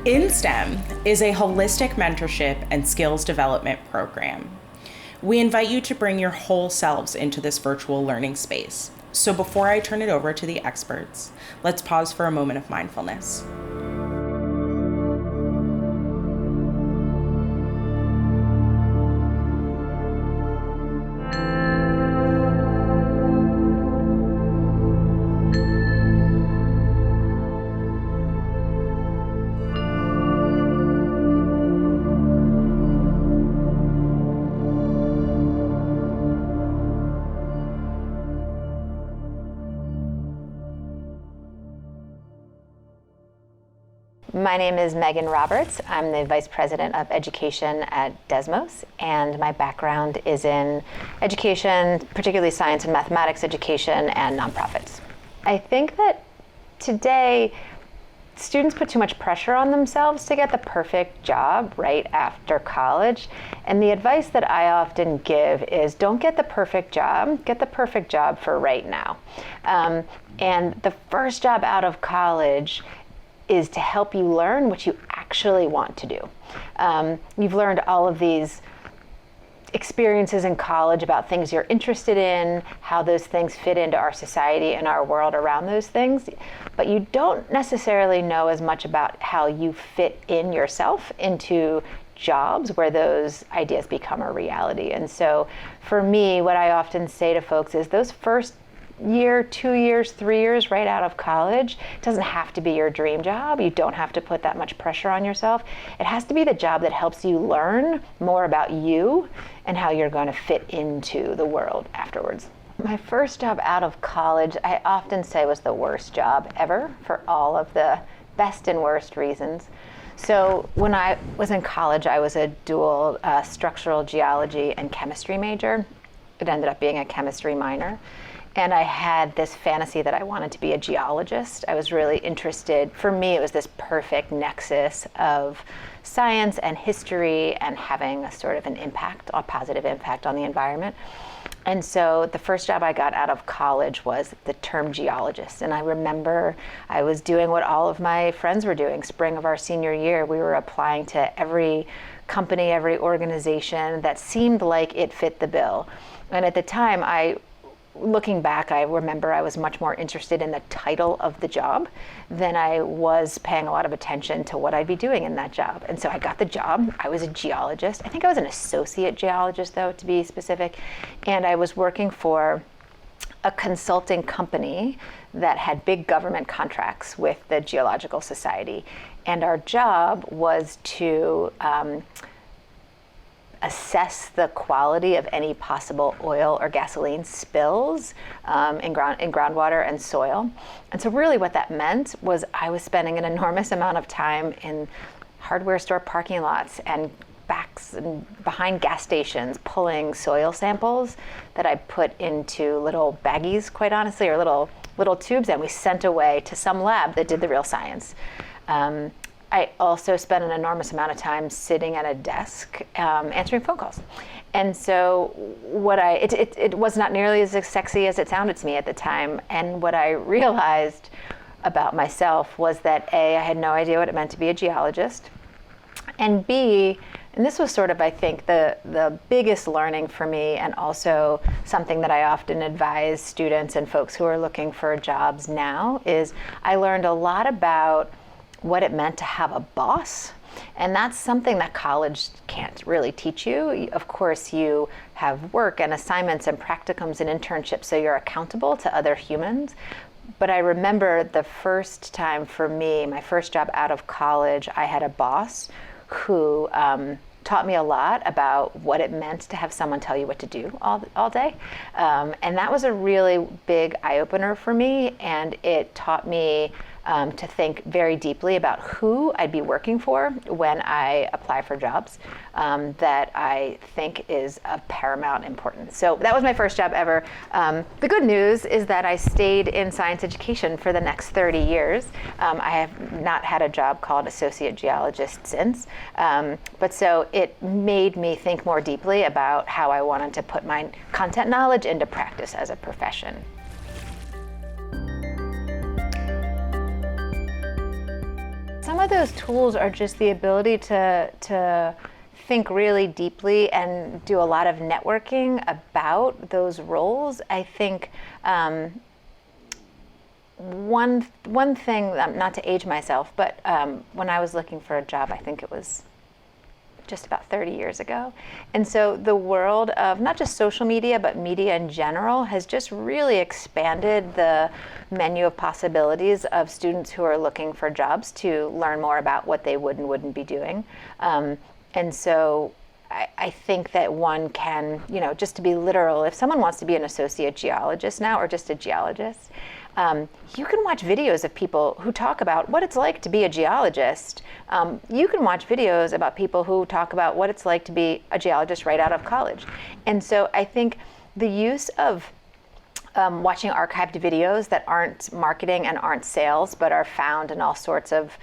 inSTEM is a holistic mentorship and skills development program. We invite you to bring your whole selves into this virtual learning space. So before I turn it over to the experts, let's pause for a moment of mindfulness. My name is Megan Roberts. I'm the Vice President of Education at Desmos, and my background is in education, particularly science and mathematics education, and nonprofits. I think that today, students put too much pressure on themselves to get the perfect job right after college. And the advice that I often give is don't get the perfect job, get the perfect job for right now. And the first job out of college is to help you learn what you actually want to do. You've learned all of these experiences in college about things you're interested in, how those things fit into our society and our world around those things, but you don't necessarily know as much about how you fit in yourself into jobs where those ideas become a reality. And so for me, what I often say to folks is those first year, 2 years, 3 years right out of college doesn't have to be your dream job. You don't have to put that much pressure on yourself. It has to be the job that helps you learn more about you and how you're going to fit into the world afterwards. My first job out of college, I often say, was the worst job ever for all of the best and worst reasons. So when I was in college, I was a dual structural geology and chemistry major. It ended up being a chemistry minor. And I had this fantasy that I wanted to be a geologist. I was really interested. For me, it was this perfect nexus of science and history and having a sort of an impact, a positive impact on the environment. And so the first job I got out of college was the term geologist. And I remember I was doing what all of my friends were doing. Spring of our senior year, we were applying to every company, every organization that seemed like it fit the bill. And at the time, looking back, I remember I was much more interested in the title of the job than I was paying a lot of attention to what I'd be doing in that job. And so I got the job. I was a geologist. I think I was an associate geologist, though, to be specific. And I was working for a consulting company that had big government contracts with the Geological Society. And our job was to assess the quality of any possible oil or gasoline spills in groundwater and soil. And so really what that meant was I was spending an enormous amount of time in hardware store parking lots and backs and behind gas stations pulling soil samples that I put into little baggies, quite honestly, or little tubes, and we sent away to some lab that did the real science. I also spent an enormous amount of time sitting at a desk answering phone calls. And so it was not nearly as sexy as it sounded to me at the time. And what I realized about myself was that A, I had no idea what it meant to be a geologist. And B, and this was sort of, I think, the biggest learning for me, and also something that I often advise students and folks who are looking for jobs now, is I learned a lot about what it meant to have a boss. And that's something that college can't really teach you. Of course, you have work and assignments and practicums and internships, so you're accountable to other humans. But I remember the first time for me, my first job out of college, I had a boss who taught me a lot about what it meant to have someone tell you what to do all day. And that was a really big eye-opener for me, and it taught me to think very deeply about who I'd be working for when I apply for jobs, that I think is of paramount importance. So that was my first job ever. The good news is that I stayed in science education for the next 30 years. I have not had a job called associate geologist since, but so it made me think more deeply about how I wanted to put my content knowledge into practice as a profession. Some of those tools are just the ability to think really deeply and do a lot of networking about those roles. I think one thing, not to age myself, but when I was looking for a job, I think it was just about 30 years ago. And so the world of not just social media, but media in general has just really expanded the menu of possibilities of students who are looking for jobs to learn more about what they would and wouldn't be doing. And so I think that one can, just to be literal, if someone wants to be an associate geologist now or just a geologist, you can watch videos of people who talk about what it's like to be a geologist. You can watch videos about people who talk about what it's like to be a geologist right out of college. And so I think the use of watching archived videos that aren't marketing and aren't sales, but are found in all sorts of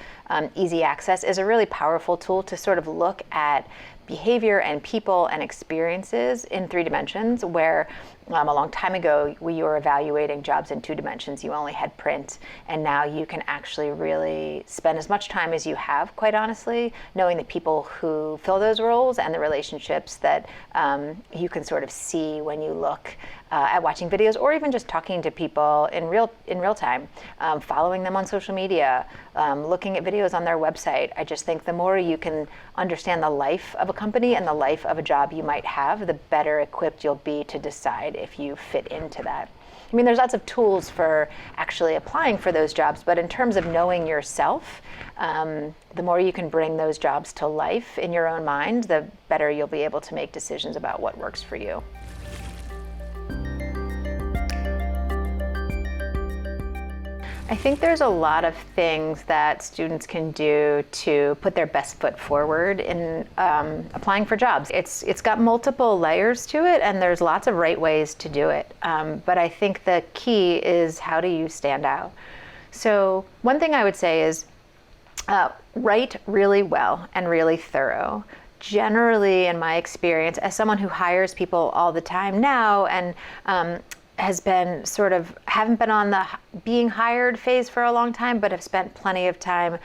easy access is a really powerful tool to sort of look at behavior and people and experiences in 3 dimensions, where a long time ago you were evaluating jobs in 2 dimensions. You only had print, and now you can actually really spend as much time as you have, quite honestly, knowing the people who fill those roles and the relationships that you can sort of see when you look at watching videos, or even just talking to people in real time, following them on social media, looking at videos on their website. I just think the more you can understand the life of a company and the life of a job you might have, the better equipped you'll be to decide if you fit into that. I mean, there's lots of tools for actually applying for those jobs, but in terms of knowing yourself, the more you can bring those jobs to life in your own mind, the better you'll be able to make decisions about what works for you. I think there's a lot of things that students can do to put their best foot forward in applying for jobs. It's got multiple layers to it, and there's lots of right ways to do it. But I think the key is, how do you stand out? So one thing I would say is write really well and really thorough. Generally, in my experience, as someone who hires people all the time now, and has been haven't been on the being hired phase for a long time, but have spent plenty of time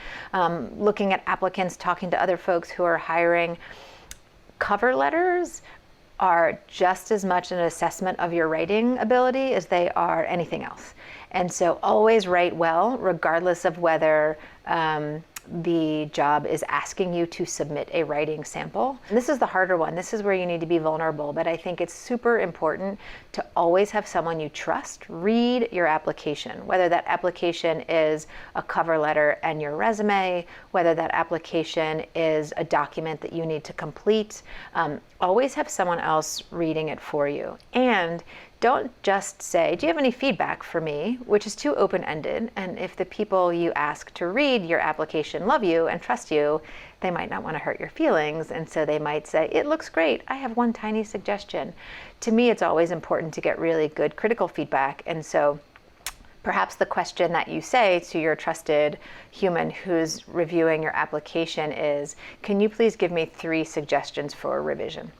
looking at applicants, talking to other folks who are hiring. Cover letters are just as much an assessment of your writing ability as they are anything else. And so always write well, regardless of whether the job is asking you to submit a writing sample. And this is the harder one. This is where you need to be vulnerable, but I think it's super important to always have someone you trust read your application, whether that application is a cover letter and your resume, whether that application is a document that you need to complete. Always have someone else reading it for you. And don't just say, do you have any feedback for me, which is too open-ended. And if the people you ask to read your application love you and trust you, they might not want to hurt your feelings. And so they might say, it looks great, I have one tiny suggestion. To me, it's always important to get really good critical feedback. And so perhaps the question that you say to your trusted human who's reviewing your application is, can you please give me 3 suggestions for a revision?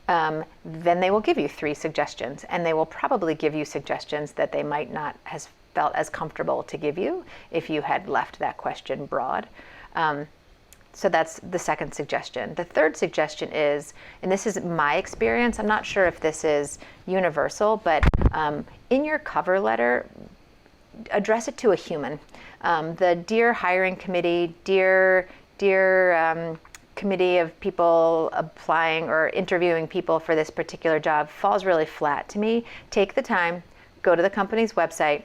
Then they will give you 3 suggestions, and they will probably give you suggestions that they might not have felt as comfortable to give you if you had left that question broad. So that's the second suggestion. The third suggestion is, and this is my experience, I'm not sure if this is universal, but in your cover letter, address it to a human. The dear hiring committee, dear committee of people applying or interviewing people for this particular job falls really flat to me. Take the time, go to the company's website,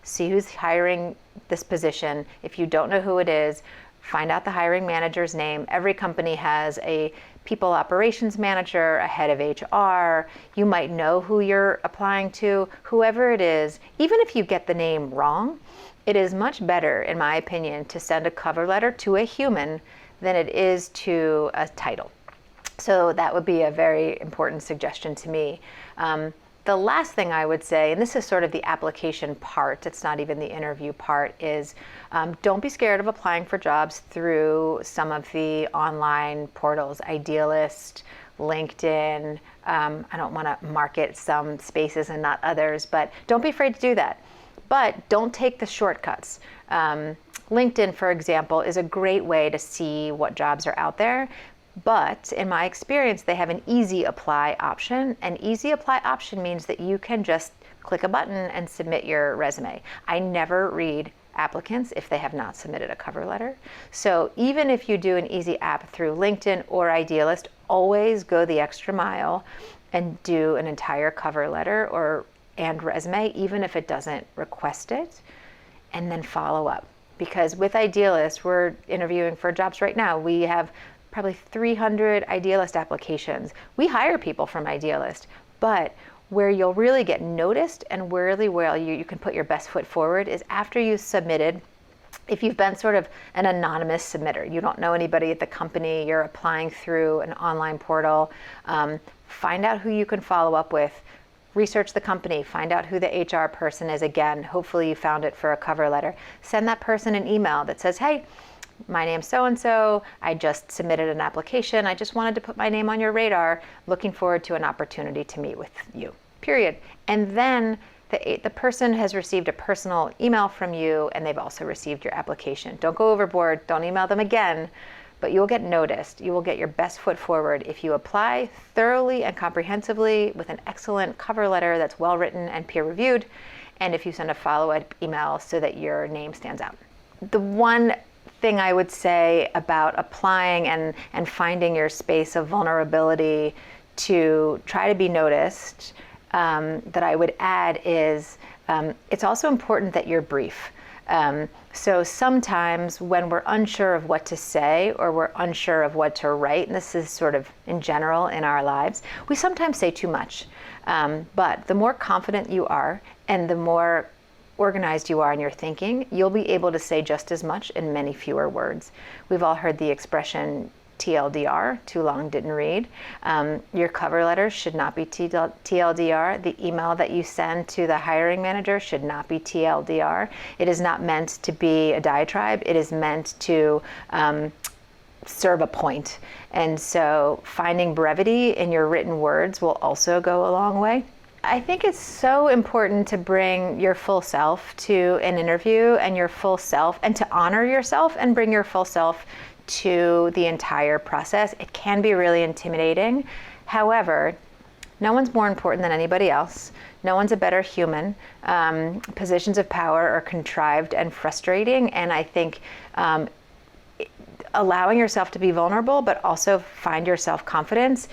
see who's hiring this position. If you don't know who it is, find out the hiring manager's name. Every company has a people operations manager, a head of HR. You might know who you're applying to. Whoever it is, even if you get the name wrong, it is much better, in my opinion, to send a cover letter to a human than it is to a title. So that would be a very important suggestion to me. The last thing I would say, and this is sort of the application part, it's not even the interview part, is don't be scared of applying for jobs through some of the online portals, Idealist, LinkedIn. I don't want to market some spaces and not others, but don't be afraid to do that. But don't take the shortcuts. LinkedIn, for example, is a great way to see what jobs are out there. But in my experience, they have an easy apply option. An easy apply option means that you can just click a button and submit your resume. I never read applicants if they have not submitted a cover letter. So even if you do an easy app through LinkedIn or Idealist, always go the extra mile and do an entire cover letter and resume, even if it doesn't request it, and then follow up. Because with Idealist, we're interviewing for jobs right now. We have probably 300 Idealist applications. We hire people from Idealist, but where you'll really get noticed and really where you can put your best foot forward is after you submitted. If you've been sort of an anonymous submitter, you don't know anybody at the company, you're applying through an online portal, find out who you can follow up with, research the company, find out who the HR person is. Again, hopefully you found it for a cover letter. Send that person an email that says, hey, my name's so-and-so, I just submitted an application, I just wanted to put my name on your radar, looking forward to an opportunity to meet with you, period. And then the person has received a personal email from you and they've also received your application. Don't go overboard, don't email them again, but you'll get noticed. You will get your best foot forward if you apply thoroughly and comprehensively with an excellent cover letter that's well written and peer reviewed, and if you send a follow-up email so that your name stands out. The one thing I would say about applying and finding your space of vulnerability to try to be noticed that I would add is it's also important that you're brief. So sometimes when we're unsure of what to say or we're unsure of what to write, and this is sort of in general in our lives, we sometimes say too much. But the more confident you are and the more organized you are in your thinking, you'll be able to say just as much in many fewer words. We've all heard the expression TLDR, too long didn't read. Your cover letter should not be TLDR. The email that you send to the hiring manager should not be TLDR. It is not meant to be a diatribe. It is meant to serve a point. And so finding brevity in your written words will also go a long way. I think it's so important to bring your full self to an interview and your full self, and to honor yourself and bring your full self to the entire process. It can be really intimidating. However, no one's more important than anybody else. No one's a better human. Positions of power are contrived and frustrating, and I think allowing yourself to be vulnerable but also find your self-confidence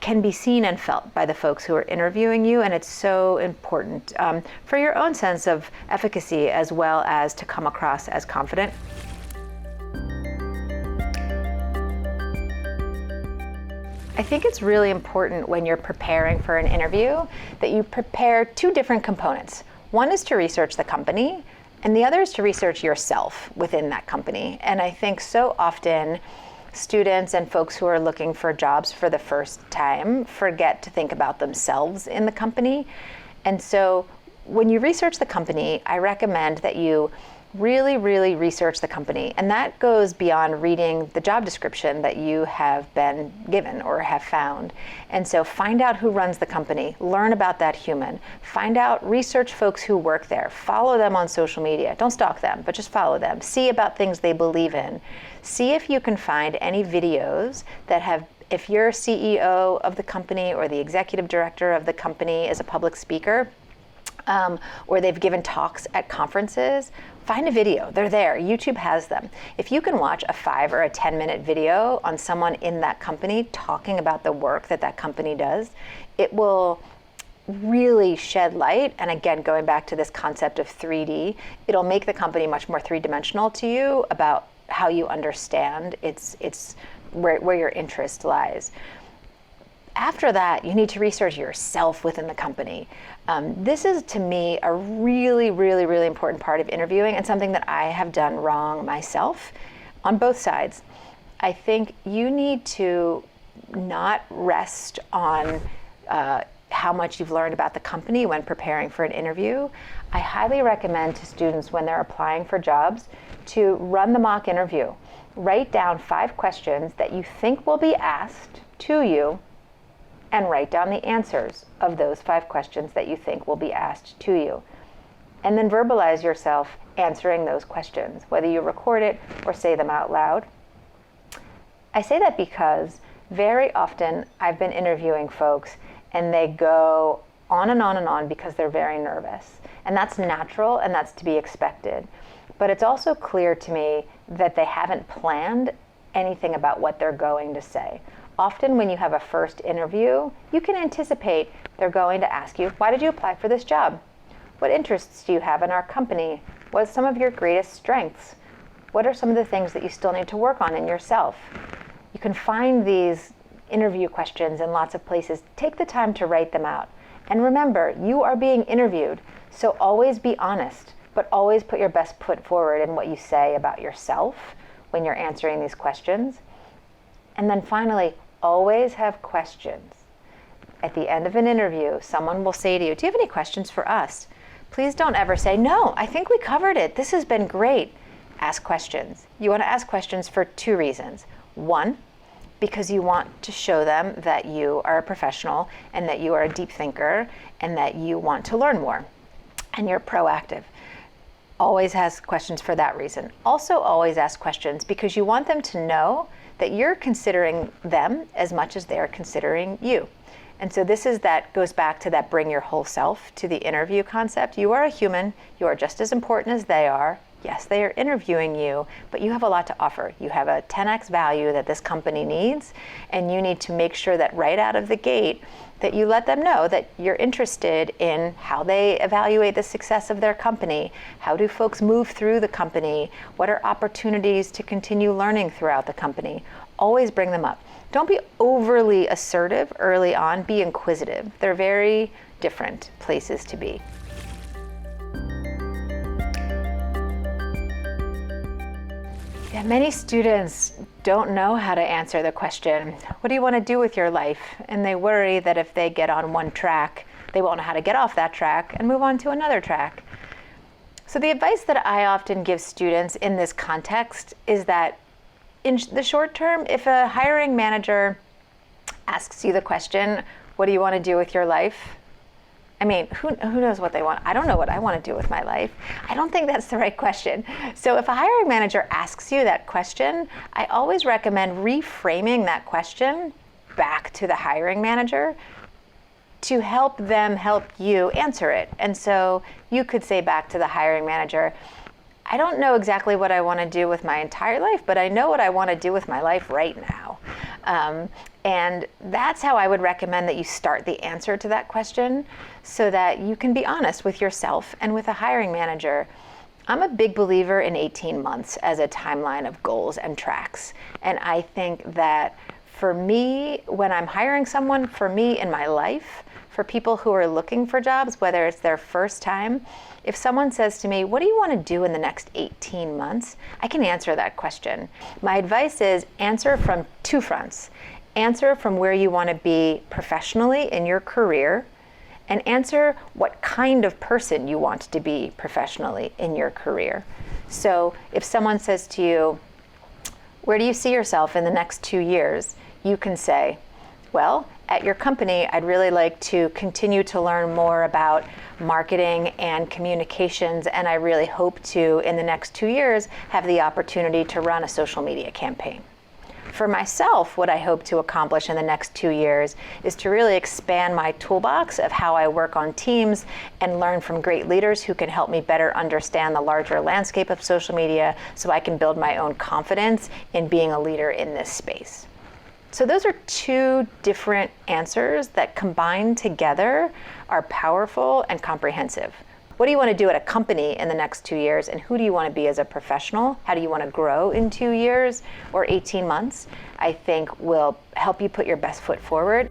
can be seen and felt by the folks who are interviewing you, and it's so important for your own sense of efficacy as well as to come across as confident. I think it's really important when you're preparing for an interview that you prepare two different components. One is to research the company, and the other is to research yourself within that company. And I think so often students and folks who are looking for jobs for the first time forget to think about themselves in the company. And so when you research the company, I recommend that you really, really research the company. And that goes beyond reading the job description that you have been given or have found. And so find out who runs the company, learn about that human, research folks who work there, follow them on social media. Don't stalk them, but just follow them. See about things they believe in. See if you can find any videos that have, if you're CEO of the company or the executive director of the company is a public speaker, or they've given talks at conferences, find a video. They're there. YouTube has them. If you can watch a 5 or a 10-minute video on someone in that company talking about the work that that company does, it will really shed light. And again, going back to this concept of 3D, it'll make the company much more three-dimensional to you about how you understand it's where your interest lies. After that, you need to research yourself within the company. This is, to me, a really, really, really important part of interviewing, and something that I have done wrong myself on both sides. I think you need to not rest on how much you've learned about the company when preparing for an interview. I highly recommend to students when they're applying for jobs to run the mock interview. Write down 5 questions that you think will be asked to you, and write down the answers of those 5 questions that you think will be asked to you. and then verbalize yourself answering those questions, whether you record it or say them out loud. I say that because very often I've been interviewing folks and they go on and on and on because they're very nervous. And that's natural and that's to be expected. But it's also clear to me that they haven't planned anything about what they're going to say. Often when you have a first interview, you can anticipate they're going to ask you, why did you apply for this job? What interests do you have in our company? What are some of your greatest strengths? What are some of the things that you still need to work on in yourself? You can find these interview questions in lots of places. Take the time to write them out. And remember, you are being interviewed, so always be honest, but always put your best foot forward in what you say about yourself when you're answering these questions. And then finally, always have questions. At the end of an interview, someone will say to you, do you have any questions for us? Please don't ever say, no, I think we covered it. This has been great. Ask questions. You want to ask questions for two reasons. One, because you want to show them that you are a professional and that you are a deep thinker and that you want to learn more and you're proactive. Always ask questions for that reason. Also always ask questions because you want them to know that you're considering them as much as they're considering you. And so goes back to that bring your whole self to the interview concept. You are a human, you are just as important as they are. Yes, they are interviewing you, but you have a lot to offer. You have a 10x value that this company needs, and you need to make sure that right out of the gate that you let them know that you're interested in how they evaluate the success of their company. How do folks move through the company? What are opportunities to continue learning throughout the company? Always bring them up. Don't be overly assertive early on, be inquisitive. They're very different places to be. Yeah, many students don't know how to answer the question, what do you want to do with your life? And they worry that if they get on one track, they won't know how to get off that track and move on to another track. So the advice that I often give students in this context is that in the short term, if a hiring manager asks you the question, what do you want to do with your life? I mean, who knows what they want? I don't know what I want to do with my life. I don't think that's the right question. So if a hiring manager asks you that question, I always recommend reframing that question back to the hiring manager to help them help you answer it. And so you could say back to the hiring manager, I don't know exactly what I want to do with my entire life, but I know what I want to do with my life right now. And that's how I would recommend that you start the answer to that question so that you can be honest with yourself and with a hiring manager. I'm a big believer in 18 months as a timeline of goals and tracks. And I think that for me, when I'm hiring someone, for me in my life, for people who are looking for jobs, whether it's their first time, if someone says to me, what do you want to do in the next 18 months? I can answer that question. My advice is answer from two fronts. Answer from where you want to be professionally in your career, and answer what kind of person you want to be professionally in your career. So if someone says to you, where do you see yourself in the next 2 years? You can say, well, at your company, I'd really like to continue to learn more about marketing and communications, and I really hope to, in the next 2 years, have the opportunity to run a social media campaign. For myself, what I hope to accomplish in the next 2 years is to really expand my toolbox of how I work on teams and learn from great leaders who can help me better understand the larger landscape of social media so I can build my own confidence in being a leader in this space. So those are two different answers that combined together are powerful and comprehensive. What do you want to do at a company in the next 2 years, and who do you want to be as a professional? How do you want to grow in 2 years or 18 months? I think will help you put your best foot forward.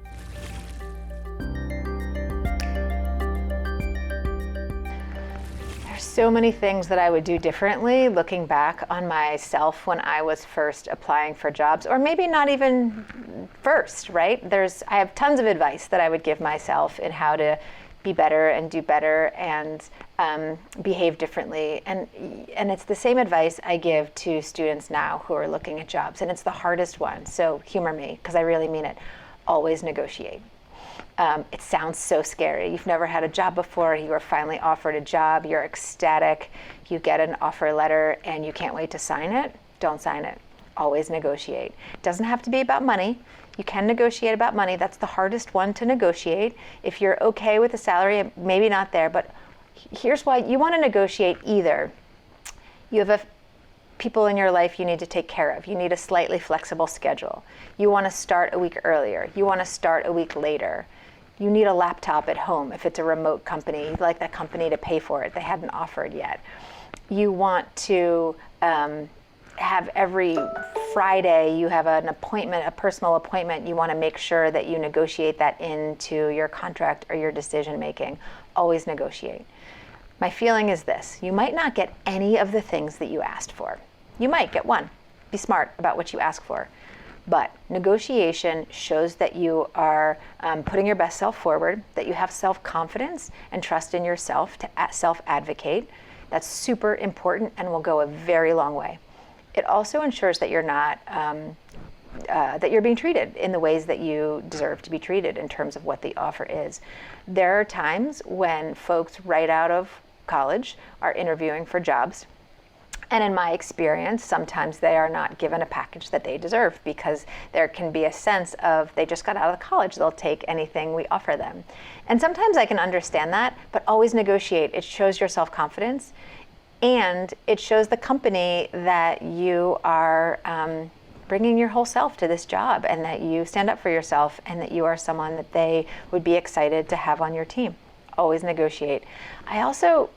There's so many things that I would do differently looking back on myself when I was first applying for jobs, or maybe not even first, right? I have tons of advice that I would give myself in how to be better and do better and behave differently. And it's the same advice I give to students now who are looking at jobs. And it's the hardest one. So humor me, because I really mean it. Always negotiate. It sounds so scary. You've never had a job before, you are finally offered a job, you're ecstatic, you get an offer letter and you can't wait to sign it. Don't sign it. Always negotiate. It doesn't have to be about money. You can negotiate about money. That's the hardest one to negotiate. If you're okay with the salary, maybe not there, but here's why you want to negotiate. Either you have people in your life you need to take care of. You need a slightly flexible schedule. You want to start a week earlier. You want to start a week later. You need a laptop at home if it's a remote company. You'd like that company to pay for it. They hadn't offered yet. You want to have every Friday, you have an appointment, a personal appointment. You want to make sure that you negotiate that into your contract or your decision making. Always negotiate. My feeling is this: you might not get any of the things that you asked for. You might get one. Be smart about what you ask for. But negotiation shows that you are putting your best self forward, that you have self-confidence and trust in yourself to self-advocate. That's super important and will go a very long way. It also ensures that you're not, that you're being treated in the ways that you deserve to be treated in terms of what the offer is. There are times when folks right out of college are interviewing for jobs. And in my experience, sometimes they are not given a package that they deserve because there can be a sense of they just got out of college, they'll take anything we offer them. And sometimes I can understand that, but always negotiate. It shows your self-confidence and it shows the company that you are bringing your whole self to this job and that you stand up for yourself and that you are someone that they would be excited to have on your team. Always negotiate. I also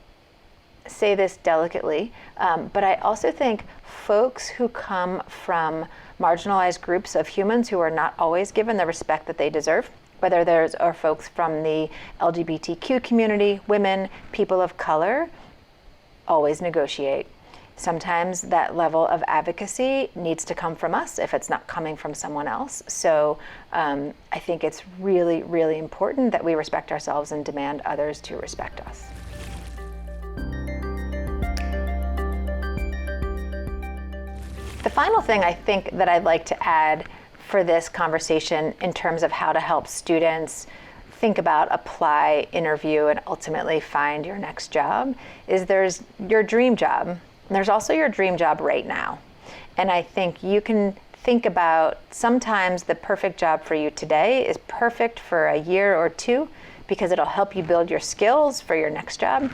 say this delicately, but I also think folks who come from marginalized groups of humans who are not always given the respect that they deserve, whether there's are folks from the LGBTQ community, women, people of color, always negotiate. Sometimes that level of advocacy needs to come from us if it's not coming from someone else. So I think it's really, really important that we respect ourselves and demand others to respect us. The final thing I think that I'd like to add for this conversation in terms of how to help students think about, apply, interview, and ultimately find your next job is there's your dream job. And there's also your dream job right now. And I think you can think about sometimes the perfect job for you today is perfect for a year or two because it'll help you build your skills for your next job.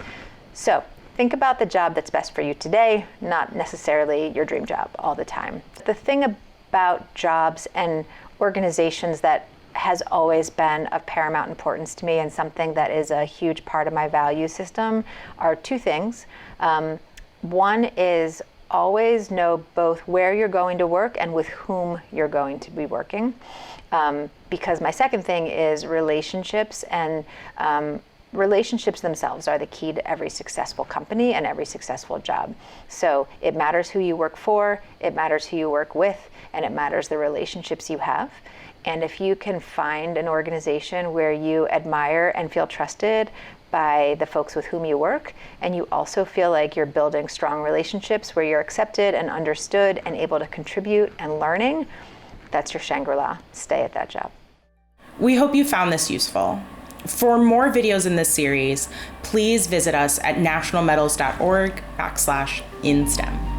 So think about the job that's best for you today, not necessarily your dream job all the time. The thing about jobs and organizations that has always been of paramount importance to me and something that is a huge part of my value system are two things. One is always know both where you're going to work and with whom you're going to be working. Because my second thing is relationships, and relationships themselves are the key to every successful company and every successful job. So it matters who you work for, it matters who you work with, and it matters the relationships you have. And if you can find an organization where you admire and feel trusted by the folks with whom you work, and you also feel like you're building strong relationships where you're accepted and understood and able to contribute and learning, that's your Shangri-La. Stay at that job. We hope you found this useful. For more videos in this series, please visit us at nationalmetals.org/inSTEM.